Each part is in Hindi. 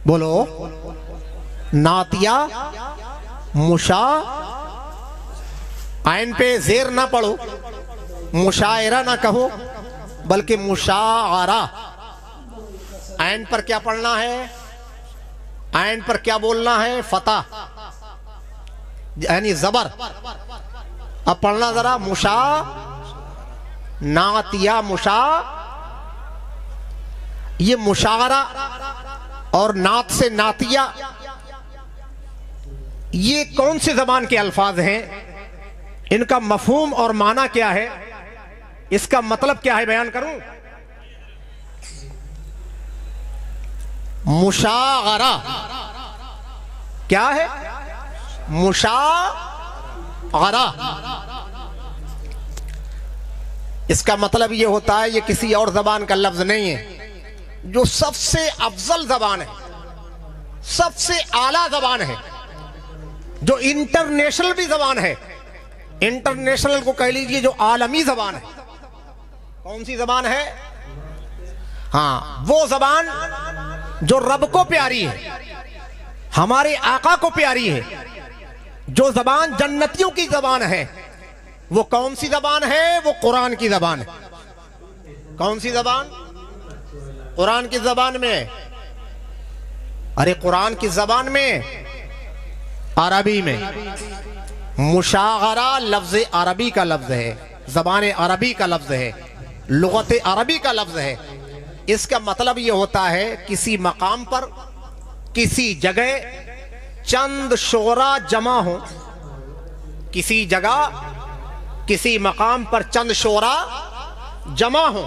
बोलो, नातिया मुशा, आइन पे जेर ना पढ़ो, मुशायरा ना कहो, बल्कि मुशाआरा। आइन पर क्या पढ़ना है, आइन पर क्या बोलना है, फतह यानी जबर। अब पढ़ना जरा, मुशा, नातिया मुशा। ये मुशावरा और नात से नातिया, ये कौन सी जबान के अल्फाज हैं, इनका मफहूम और माना क्या है, इसका मतलब क्या है, बयान करूं। मुशागरा क्या है, मुशागरा, इसका मतलब यह होता है, ये किसी और जबान का लफ्ज नहीं है, जो सबसे अफजल जबान है, सबसे आला जबान है, जो इंटरनेशनल भी जबान है। इंटरनेशनल को कह लीजिए, जो आलमी जबान है। कौन सी जबान है, हाँ, वो जबान जो रब को प्यारी है, हमारे आका को प्यारी है, जो जबान जन्नतियों की जबान है। वो कौन सी जबान है, वो कुरान की जबान है। कौन सी जबान, कुरान की जबान में। अरे कुरान की जबान में, अरबी में। मुशागरा लफ्ज अरबी का लफ्ज है, जबान अरबी का लफ्ज है, लुगत अरबी का लफ्ज है। इसका मतलब यह होता है, किसी मकाम पर, किसी जगह चंद शोरा जमा हो, किसी जगह किसी मकाम पर चंद शोरा जमा हो,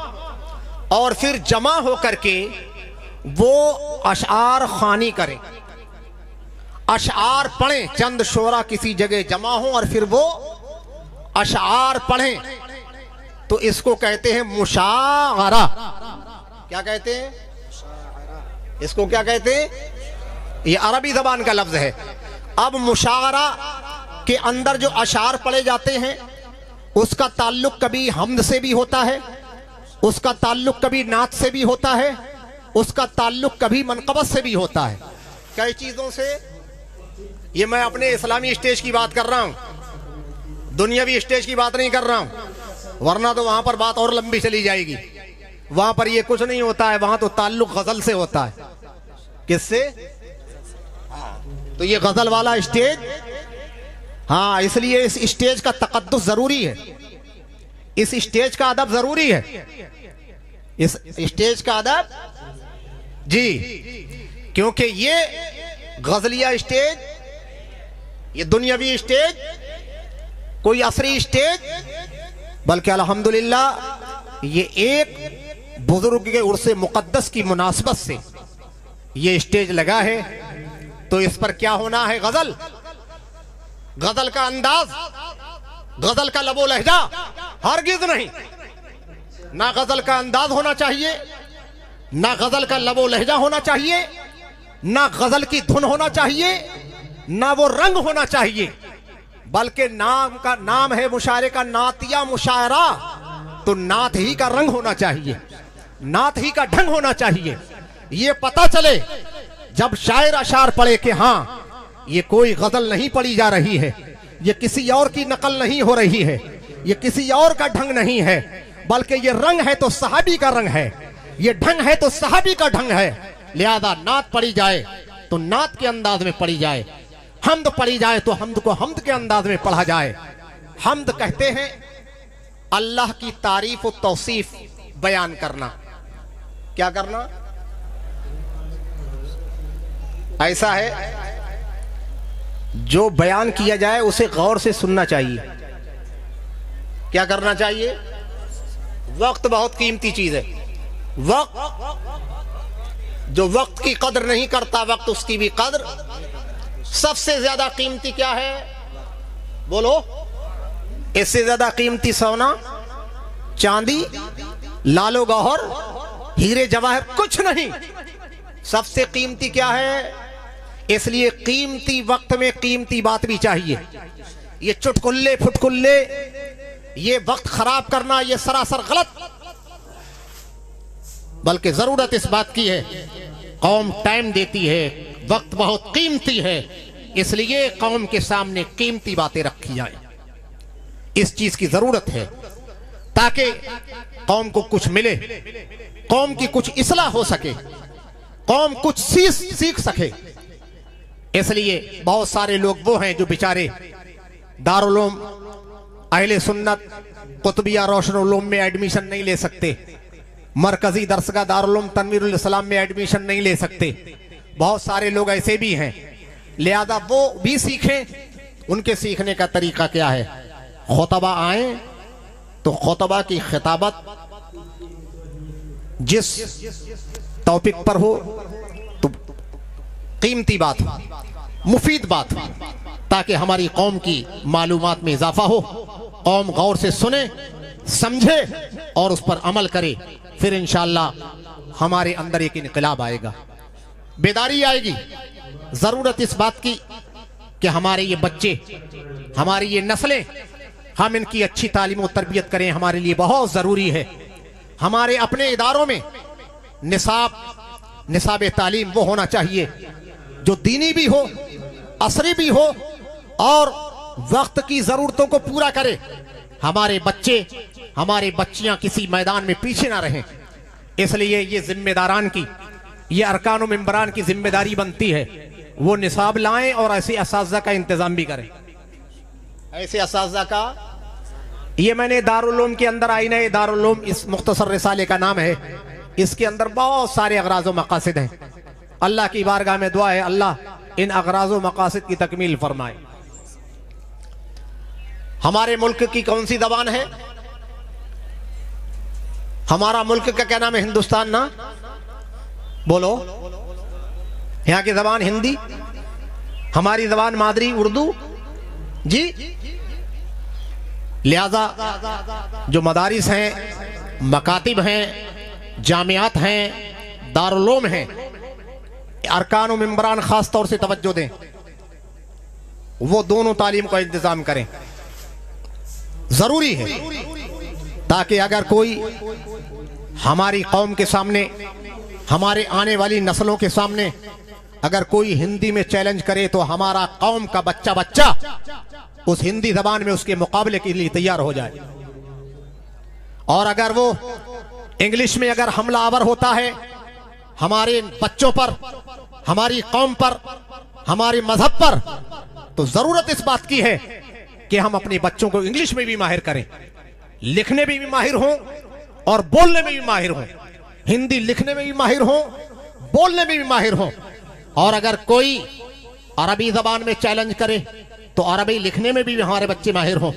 और फिर जमा हो करके वो अशआर खानी करें, अशआर पढ़ें। चंद शोरा किसी जगह जमा हो और फिर वो अशआर पढ़ें, तो इसको कहते हैं मुशागरा। क्या कहते हैं इसको, क्या कहते हैं, ये अरबी जबान का लफ्ज है। अब मुशागरा के अंदर जो अशआर पढ़े जाते हैं, उसका ताल्लुक कभी हम्द से भी होता है, उसका ताल्लुक कभी नात से भी होता है, उसका ताल्लुक कभी मनक़बत से भी होता है। कई चीजों से। ये मैं अपने इस्लामी स्टेज की बात कर रहा हूं, दुनियावी स्टेज की बात नहीं कर रहा हूं, वरना तो वहां पर बात और लंबी चली जाएगी। वहां पर ये कुछ नहीं होता है, वहां तो ताल्लुक गजल से होता है। किससे, तो ये गजल वाला स्टेज, हाँ, इसलिए इस स्टेज का तकद्दुस जरूरी है, इस स्टेज का अदब जरूरी है, इस स्टेज का अदब जी, क्योंकि ये गजलिया स्टेज, ये दुनियावी स्टेज, कोई असरी स्टेज, बल्कि अल्हम्दुलिल्लाह ये एक बुजुर्ग के उर्से मुकद्दस की मुनासबत से ये स्टेज लगा है। तो इस पर क्या होना है, गजल, गजल का अंदाज, गजल का लबो लहजा, हरगिज नहीं। ना गजल का अंदाज होना चाहिए, ना गजल का लबो लहजा होना चाहिए, ना गजल की धुन होना चाहिए, ना वो रंग होना चाहिए, बल्कि नाम का नाम है मुशायरे का, नातिया मुशायरा। तो नात ही का रंग होना चाहिए, नात ही का ढंग होना चाहिए। ये पता चले जब शायर अशार पढ़े कि हाँ, ये कोई गजल नहीं पढ़ी जा रही है, ये किसी और की नकल नहीं हो रही है, ये किसी और का ढंग नहीं है, बल्कि ये रंग है तो सहाबी का रंग है, ये ढंग है तो सहाबी का ढंग है। लिहाजा नात पढ़ी जाए तो नात के अंदाज में पढ़ी जाए, हम्द पढ़ी जाए तो हम्द को हम्द के अंदाज में पढ़ा जाए। हम्द कहते हैं अल्लाह की तारीफ और तौसीफ बयान करना। क्या करना, ऐसा है जो बयान किया जाए उसे गौर से सुनना चाहिए। क्या करना चाहिए, वक्त बहुत कीमती चीज है। वक्त, जो वक्त की कदर नहीं करता, वक्त उसकी भी कदर। सबसे ज्यादा कीमती क्या है, बोलो, इससे ज्यादा कीमती सोना, चांदी, लालो गौहर, हीरे जवाहर कुछ नहीं। सबसे कीमती क्या है, इसलिए कीमती वक्त में कीमती बात भी चाहिए। ये चुटकुल्ले फुटकुल्ले, ये वक्त खराब करना, ये सरासर गलत। बल्कि जरूरत इस बात की है कौम टाइम देती है, वक्त बहुत कीमती है, इसलिए कौम के सामने कीमती बातें रखी जाएं। इस चीज की जरूरत है ताकि कौम को कुछ मिले, कौम की कुछ इस्लाह हो सके, कौम कुछ सीख सके। इसलिए बहुत सारे लोग वो हैं जो बेचारे दारुल उलूम अहले सुन्नत कुतुबिया रोशन उलूम में एडमिशन नहीं ले सकते, मरकजी दरसगाह दारुल उलूम तनवीरुल इस्लाम में एडमिशन नहीं ले सकते। बहुत सारे लोग ऐसे भी हैं, लिहाजा वो भी सीखें। उनके सीखने का तरीका क्या है? खुतबा आए तो खुतबा की खिताबत जिस टॉपिक पर हो तो कीमती बात हो, मुफीद बात हो, ताकि हमारी कौम की मालूमात में इजाफा हो, कौम गौर से सुने, समझे और उस पर अमल करे। फिर इंशाअल्लाह हमारे अंदर एक इनकलाब आएगा, बेदारी आएगी। जरूरत इस बात की कि हमारे ये बच्चे, हमारी ये नस्लें, हम इनकी अच्छी तालीम और तरबियत करें, हमारे लिए बहुत जरूरी है। हमारे अपने इदारों में निसाब तालीम वो होना चाहिए जो दीनी भी हो, असरी भी हो और वक्त की जरूरतों को पूरा करे। हमारे बच्चे, हमारे बच्चियां किसी मैदान में पीछे ना रहें। इसलिए ये जिम्मेदारान की, ये अरकान और मेंबरान की जिम्मेदारी बनती है वो निसाब लाएं और ऐसे असातिज़ा का इंतजाम भी करें। ऐसे असातिज़ा का, ये मैंने दारुल उलूम के अंदर आईना दारुल उलूम इस मुख्तसर रिसाले का नाम है, इसके अंदर बहुत सारे अगराज़ व मकासिद हैं। अल्लाह की बारगाह में दुआ है अल्लाह इन अगराज़ व मकासिद की तकमील फरमाए। हमारे मुल्क की कौन सी जबान है? हमारा मुल्क का क्या नाम है? हिंदुस्तान ना? बोलो। यहाँ की जबान हिंदी, हमारी जबान मादरी उर्दू जी। लिहाजा जो मदारिस हैं, मकातिब हैं, जामियात हैं, दारुल उलूम हैं, अरकान व मेंबरान खास तौर से तवज्जो दें, वो दोनों तालीम का इंतजाम करें, जरूरी है। ताकि अगर कोई हमारी कौम के सामने, हमारे आने वाली नस्लों के सामने अगर कोई हिंदी में चैलेंज करे तो हमारा कौम का बच्चा उस हिंदी जबान में उसके मुकाबले के लिए तैयार हो जाए। और अगर वो इंग्लिश में अगर हमला आवर होता है हमारे बच्चों पर, हमारी कौम पर, हमारे मजहब पर, तो जरूरत इस बात की है कि हम अपने बच्चों को इंग्लिश में भी माहिर करें, लिखने में भी माहिर हों और बोलने में भी माहिर हों। हिंदी लिखने में भी माहिर हों, बोलने में भी माहिर हों। और अगर कोई अरबी जबान में चैलेंज करे तो अरबी लिखने में भी हमारे बच्चे माहिर हों,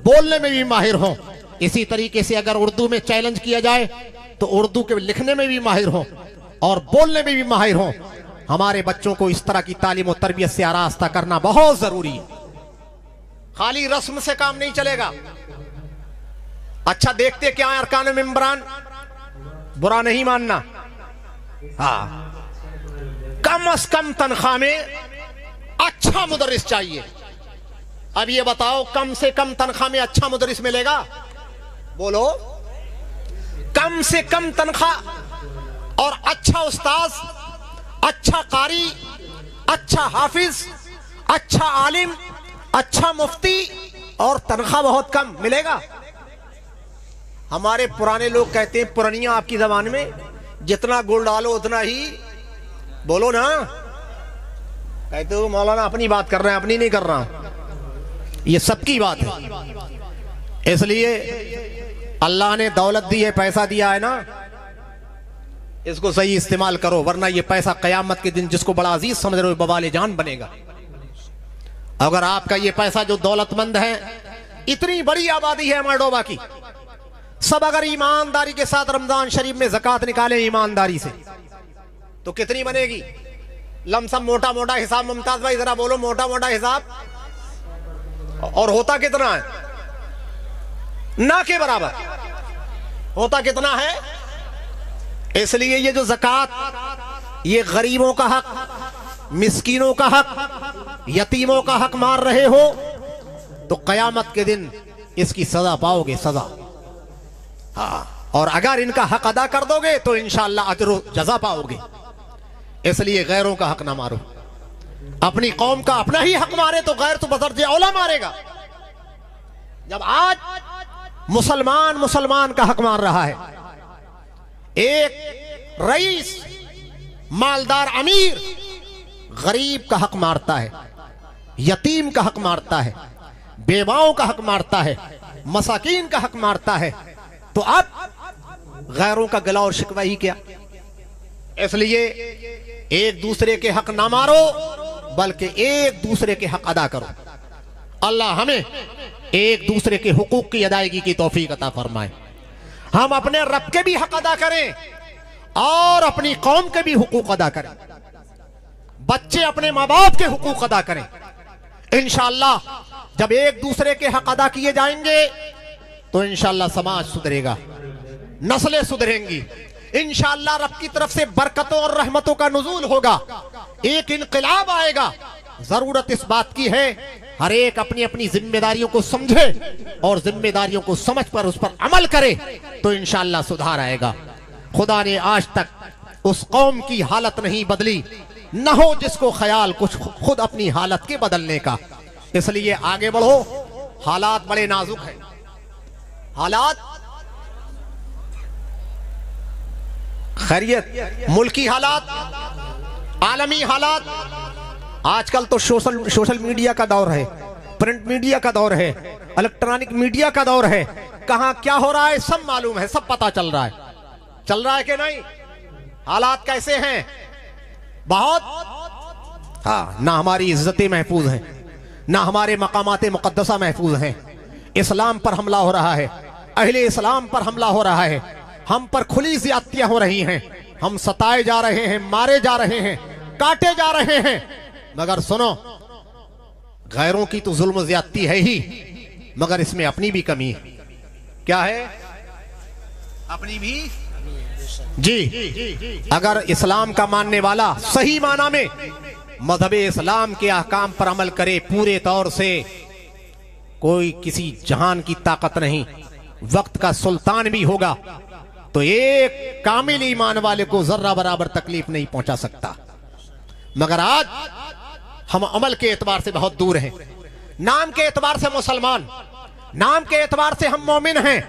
बोलने में भी माहिर हों। इसी तरीके से अगर उर्दू में चैलेंज किया जाए तो उर्दू के लिखने में भी माहिर हों और बोलने में भी माहिर हों। हमारे बच्चों को इस तरह की तालीम और तरबियत से आरास्ता करना बहुत जरूरी है। खाली रस्म से काम नहीं चलेगा। अच्छा देखते क्या है अरकान मेंबरान, बुरा नहीं मानना। हाँ, कम से कम तनख्वाह में अच्छा मुदर्रिस चाहिए। अब ये बताओ कम से कम तनख्वाह में अच्छा मुदर्रिस मिलेगा? बोलो। कम से कम तनख्वाह और अच्छा उस्ताद, अच्छा कारी, अच्छा हाफिज, अच्छा आलिम, अच्छा मुफ्ती और तनख्वाह बहुत कम मिलेगा? हमारे पुराने लोग कहते हैं, पुरानिया आपकी जबान में, जितना गुड़ डालो उतना ही, बोलो ना। कहते हो मौलाना अपनी बात कर रहे हैं, अपनी नहीं कर रहा। ये सबकी बात है। इसलिए अल्लाह ने दौलत दी है, पैसा दिया है ना, इसको सही इस्तेमाल करो, वरना ये पैसा कयामत के दिन जिसको बड़ा अजीज समझ रहे हो बवाले जान बनेगा। अगर आपका ये पैसा जो दौलतमंद है, इतनी बड़ी आबादी है मरडोबा की, सब अगर ईमानदारी के साथ रमजान शरीफ में ज़कात निकाले ईमानदारी से तो कितनी बनेगी? लमसम मोटा मोटा हिसाब, मुमताज भाई जरा बोलो, मोटा मोटा हिसाब, और होता कितना है? ना के बराबर होता कितना है? इसलिए ये जो ज़कात, ये गरीबों का हक, मिस्कीनों का हक, यतीमों का हक मार रहे हो तो कयामत के दिन इसकी सजा पाओगे, सजा। हाँ, और अगर इनका हक अदा कर दोगे तो इंशाअल्लाह अजर जज़ा पाओगे। इसलिए गैरों का हक ना मारो। अपनी कौम का अपना ही हक मारे तो गैर तो बदर्जे औला मारेगा। जब आज मुसलमान का हक मार रहा है, एक रईस मालदार अमीर गरीब का हक मारता है, यतीम का हक मारता है, बेवाओं का हक मारता है, मसाकीन का हक मारता है, तो अब गैरों का गला और शिकवा ही क्या। इसलिए एक दूसरे के हक ना मारो बल्कि एक दूसरे के हक अदा करो। अल्लाह हमें एक दूसरे के हुकूक की अदायगी की तौफीक अता फरमाए। हम अपने रब के भी हक अदा करें और अपनी कौम के भी हुकूक अदा करें। बच्चे अपने माँ बाप के हुकूक अदा करें। इंशाअल्लाह जब एक दूसरे के हक अदा किए जाएंगे तो इंशाअल्लाह समाज सुधरेगा, नस्लें सुधरेंगी। इंशाअल्लाह रब की तरफ से बरकतों और रहमतों का नुज़ूल होगा, एक इनकलाब आएगा। जरूरत इस बात की है हर एक अपनी अपनी जिम्मेदारियों को समझे और जिम्मेदारियों को समझ पर उस पर अमल करे तो इंशाअल्लाह सुधार आएगा। खुदा ने आज तक उस कौम की हालत नहीं बदली, न हो जिसको ख्याल कुछ खुद अपनी हालत के बदलने का। इसलिए आगे बढ़ो। हालात बड़े नाजुक हैं, हालात खैरियत, मुल्की हालात, आलमी हालात। आजकल तो सोशल मीडिया का दौर है, प्रिंट मीडिया का दौर है, इलेक्ट्रॉनिक मीडिया का दौर है। कहां क्या हो रहा है सब मालूम है, सब पता चल रहा है कि नहीं। हालात कैसे हैं? बहुत ना हमारी इज्जतें महफूज हैं, ना हमारे मकामाते मुकद्दसा महफूज हैं। इस्लाम पर हमला हो रहा है, अहले इस्लाम पर हमला हो रहा है, हम पर खुली ज़्यादतियां हो रही हैं, हम सताए जा रहे हैं, मारे जा रहे हैं, काटे जा रहे हैं। मगर सुनो, गैरों की तो जुल्म ज़्यादती है ही, मगर इसमें अपनी भी कमी है। क्या है? अपनी भी जी। अगर इस्लाम का मानने वाला सही माना में मज़हब इस्लाम के अहकाम पर अमल करे पूरे तौर से, कोई किसी जहान की ताकत नहीं, वक्त का सुल्तान भी होगा तो एक कामिल ईमान वाले को जर्रा बराबर तकलीफ नहीं पहुंचा सकता। मगर आज हम अमल के एतबार से बहुत दूर हैं। नाम के एतबार से मुसलमान, नाम के एतबार से हम मोमिन हैं,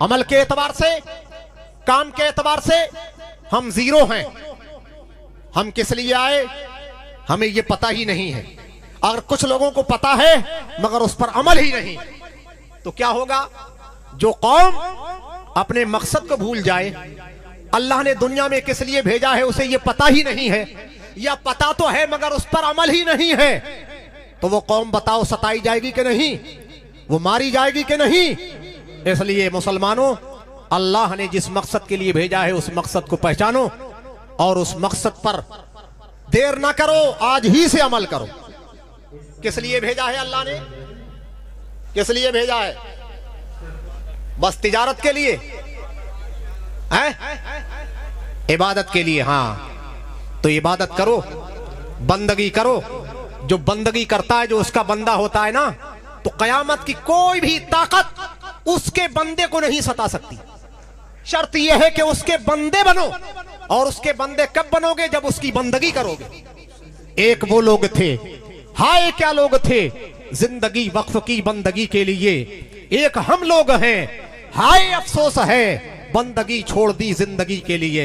अमल के एतबार से, काम के एतबार से हम जीरो हैं। हम किस लिए आए हमें ये पता ही नहीं है। अगर कुछ लोगों को पता है मगर उस पर अमल ही नहीं, तो क्या होगा? जो कौम अपने मकसद को भूल जाए, अल्लाह ने दुनिया में किस लिए भेजा है उसे ये पता ही नहीं है, या पता तो है मगर उस पर अमल ही नहीं है, तो वो कौम बताओ सताई जाएगी कि नहीं, वो मारी जाएगी कि नहीं। इसलिए मुसलमानों, अल्लाह ने जिस मकसद के लिए भेजा है उस मकसद को पहचानो और उस मकसद पर देर ना करो, आज ही से अमल करो। किस लिए भेजा है अल्लाह ने? किस लिए भेजा है? बस तिजारत के लिए है? इबादत के लिए? हाँ, तो इबादत करो, बंदगी करो। जो बंदगी करता है, जो उसका बंदा होता है ना, तो कयामत की कोई भी ताकत उसके बंदे को नहीं सता सकती। शर्त यह है कि उसके बंदे बनो, और उसके बंदे कब बनोगे? जब उसकी बंदगी करोगे। एक वो लोग थे, हाय क्या लोग थे, जिंदगी वक्फ की बंदगी के लिए। एक हम लोग हैं, हाय अफसोस है, बंदगी छोड़ दी जिंदगी के लिए।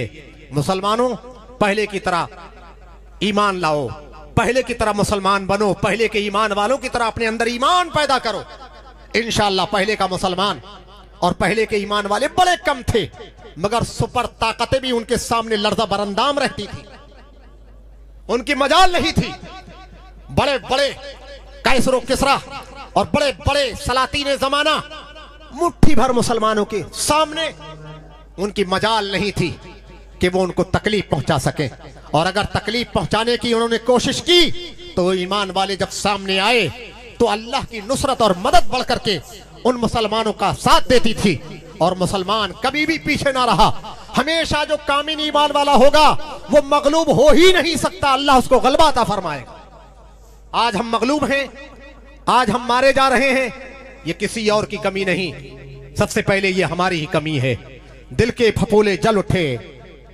मुसलमानों, पहले की तरह ईमान लाओ, पहले की तरह मुसलमान बनो, पहले के ईमान वालों की तरह अपने अंदर ईमान पैदा करो। इंशाअल्लाह पहले का मुसलमान और पहले के ईमान वाले बड़े कम थे, मगर सुपर ताकतें भी उनके सामने लर्ज़ा बरंदाम रहती थी, उनकी मजाल नहीं थी। बड़े बड़े कैसरो किसरा और बड़े बड़े सलातीन जमाना मुट्ठी भर मुसलमानों के सामने उनकी मजाल नहीं थी कि वो उनको तकलीफ पहुंचा सके। और अगर तकलीफ पहुंचाने की उन्होंने कोशिश की तो ईमान वाले जब सामने आए तो अल्लाह की नुसरत और मदद बढ़ करके उन मुसलमानों का साथ देती थी। और मुसलमान कभी भी पीछे ना रहा। हमेशा जो कामिल ईमान वाला होगा वो मगलूब हो ही नहीं सकता, अल्लाह उसको गलबा अता फरमाएगा। आज हम मगलूब हैं, आज हम मारे जा रहे हैं, ये किसी और की कमी नहीं, सबसे पहले ये हमारी ही कमी है। दिल के फफोले जल उठे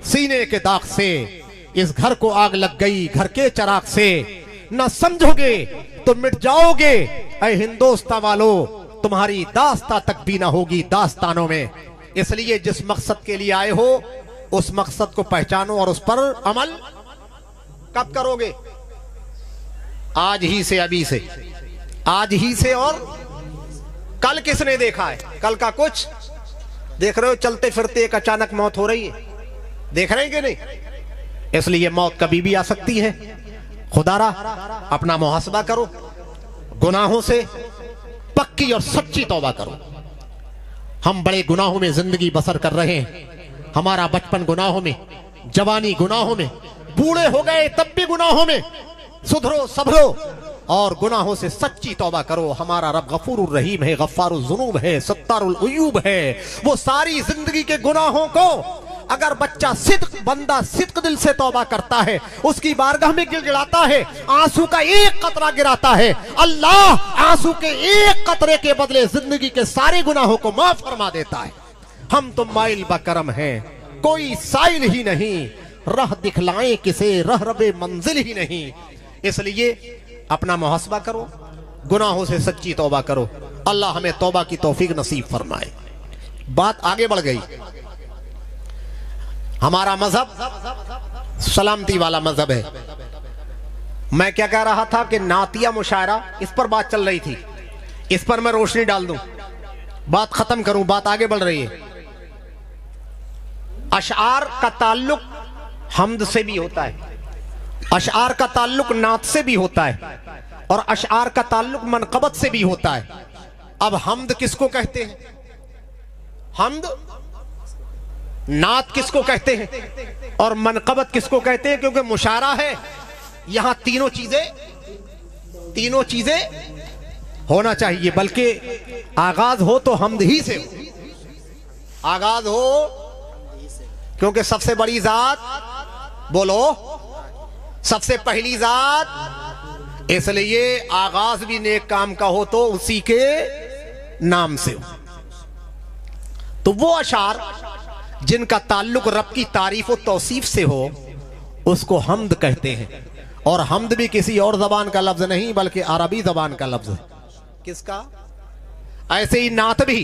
सीने के दाग से, इस घर को आग लग गई घर के चिराग से, न समझोगे तो मिट जाओगे। ऐ हिंदुस्तान वालों, तुम्हारी दास्ता तक भी ना होगी दास्तानों में। इसलिए जिस मकसद के लिए आए हो उस मकसद को पहचानो और उस पर अमल कब करोगे? आज ही से, अभी से, आज ही से। और कल किसने देखा है? कल का कुछ देख रहे हो? चलते फिरते एक अचानक मौत हो रही है, देख रहे हैं कि नहीं? इसलिए मौत कभी भी आ सकती है। खुदारा अपना मुहासबा करो, गुनाहों से पक्की और सच्ची तौबा करो। हम बड़े गुनाहों में जिंदगी बसर कर रहे हैं। हमारा बचपन गुनाहों में, जवानी गुनाहों में, बूढ़े हो गए तब भी गुनाहों में। सुधरो, सबरो और गुनाहों से सच्ची तौबा करो। हमारा रब गफूरुर रहीम है, गफ्फारुल जुनूब है, सत्तारुल उयूब है। वो सारी जिंदगी के गुनाहों को अगर बच्चा बंदा सिद्क दिल से तौबा करता है, उसकी बारगाह में गिड़गिड़ाता है, आंसू का एक कतरा गिराता है, अल्लाह आंसू के एक कतरे के बदले जिंदगी के सारे गुनाहों को माफ फरमा देता है। हम तो माइल बकरम हैं, कोई साइल ही नहीं, राह दिखलाएं किसे रहरबे मंजिल ही नहीं। इसलिए अपना मुहासबा करो, गुनाहों से सच्ची तौबा करो। अल्लाह हमें तौबा की तौफीक नसीब फरमाए। बात आगे बढ़ गई। हमारा मजहब सलामती वाला मजहब है। मैं क्या कह रहा था कि नातिया मुशायरा, इस पर बात चल रही थी, इस पर मैं रोशनी डाल दूं, बात खत्म करूं, बात आगे बढ़ रही है। अशआर का ताल्लुक हम्द से भी होता है, अशआर का ताल्लुक नात से भी होता है, और अशआर का ताल्लुक मनकबत से भी होता है। अब हम्द किसको कहते हैं? हम्द नात किसको कहते हैं और मनकबत किसको कहते हैं? क्योंकि मुशायरा है, यहां तीनों चीजें होना चाहिए। बल्कि आगाज हो तो हम्द ही से हो, आगाज हो, क्योंकि सबसे बड़ी जात बोलो, सबसे पहली जात, इसलिए आगाज भी नेक काम का हो तो उसी के नाम से हो। तो वो अशार जिनका ताल्लुक रब की तारीफ और तौसीफ से हो उसको हम्द कहते हैं। और हम्द भी किसी और जबान का लफ्ज नहीं बल्कि अरबी जबान का लफ्ज है। किसका? ऐसे ही नात भी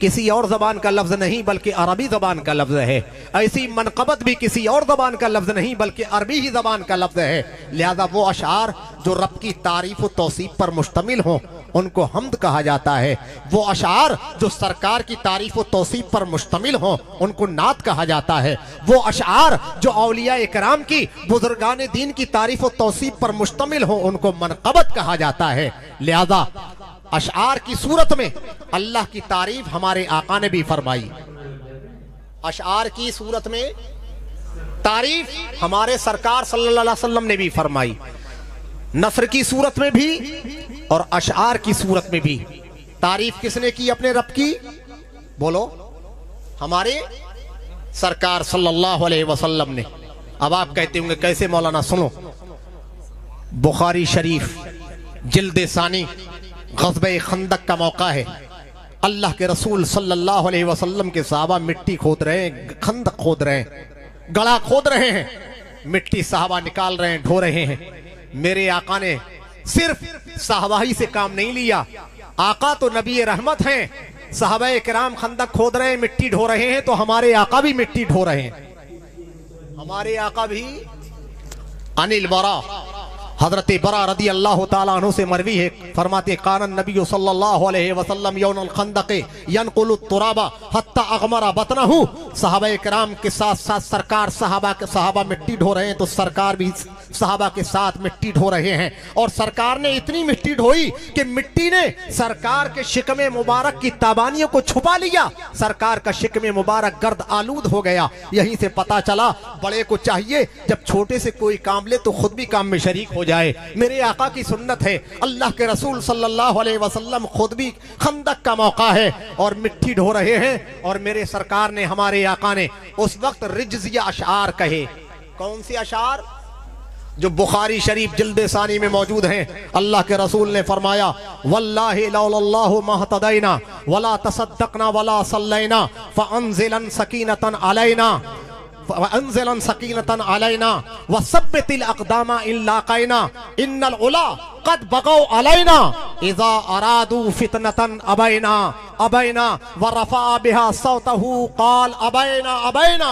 किसी और जबान का लफ्ज नहीं बल्कि अरबी जबान का लफ्ज है। ऐसी मनकबत भी किसी और जबान का लफ्ज नहीं बल्कि अरबी ही जबान का लफ्ज है। लिहाजा वो अशार जो रब की तारीफ और तौसीफ पर मुश्तमिल हो उनको हम्द कहा जाता है। वो अशार जो सरकार की तारीफ और तौसीफ पर मुश्तमिल हो उनको नात कहा जाता है। वो अशार जो औलिया इकराम की, बुजुर्गान दीन की तारीफ और तौसीफ पर मुश्तमिल हो उनको मनकबत कहा जाता है। लिहाजा अशार की सूरत में अल्लाह की तारीफ हमारे आका ने भी फरमाई। अशार की सूरत में तारीफ हमारे सरकार सल्लल्लाहु अलैहि वसल्लम ने भी फरमाई। नस्र की सूरत में भी और अशार की सूरत में भी। तारीफ किसने की अपने रब की? बोलो, हमारे सरकार सल्लल्लाहु अलैहि वसल्लम ने। अब आप कहते होंगे कैसे मौलाना? सुनो, बुखारी शरीफ जिल्द सानी, ग़ज़वे खंदक का मौका है। अल्लाह के रसूल सल्लल्लाहु अलैहि वसल्लम के सहाबा मिट्टी खोद रहे हैं, खंदक खोद रहे हैं, गड़ा खोद रहे हैं, मिट्टी सहाबा निकाल रहे हैं, ढो रहे हैं। मेरे आका ने सिर्फ सहाबाही से काम नहीं लिया। आका तो नबी रहमत हैं, सहाबाए किराम खंदक खोद रहे हैं, मिट्टी ढो रहे हैं, तो हमारे आका भी मिट्टी ढो रहे हैं। हमारे आका भी अनिल बरा, हजरत बरा रदी अल्लाह ताला अन्हु से मरवी है, फरमाते कानन नबी सल्लल्लाहु अलैहि वसल्लम यौमुल खंदक़ यनकुलु तुराबा हत्ता अगमरा बतनहु। सहाबाए किराम के साथ साथ सरकार सहाबा मिट्टी ढो रहे हैं तो सरकार भी सहाबा के साथ मिट्टी ढो रहे हैं। और सरकार ने इतनी मिट्टी ढोई कि मिट्टी ने सरकार के शिकमे मुबारक की ताबानियों को छुपा लिया। सरकार का शिकमे मुबारक गर्द आलूद हो गया। यहीं से पता चला बड़े को चाहिए जब छोटे से कोई काम ले तो खुद भी काम में शरीक हो जाए। मेरे आका की सुन्नत है। अल्लाह के रसूल सल्लल्लाहु अलैहि वसल्लम खुद भी खंदक का मौका है और मिट्टी ढो रहे हैं, और मेरे सरकार ने, हमारे आका ने उस वक्त रिज्जिया अशार कहे। कौन सी अशार? जो बुखारी शरीफ जिल्द सानी में मौजूद हैं। अल्लाह के रसूल ने फरमाया वल्लाहि लौलल्लाहु महतदैना वला तसद्दकना वला सल्लैना फअंज़िलन सकीनतन अलैना। अंज़लन सकीनतन अलैना वसब्बितिल अक़दामा इन लाक़ैना इन्नल उला क़द बग़ौ अलैना इज़ा अरादू फितनतन अबैना अबैना व रफ़अ बिहा सौतहू क़ाल अबैना अबैना।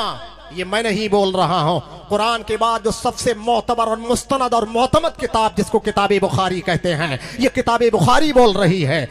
ये मैं नहीं बोल रहा हूँ, कुरान के बाद जो सबसे मोतबर और मुस्तनद और मोतमद किताब जिसको किताब बुखारी कहते हैं, ये किताब बुखारी बोल रही है।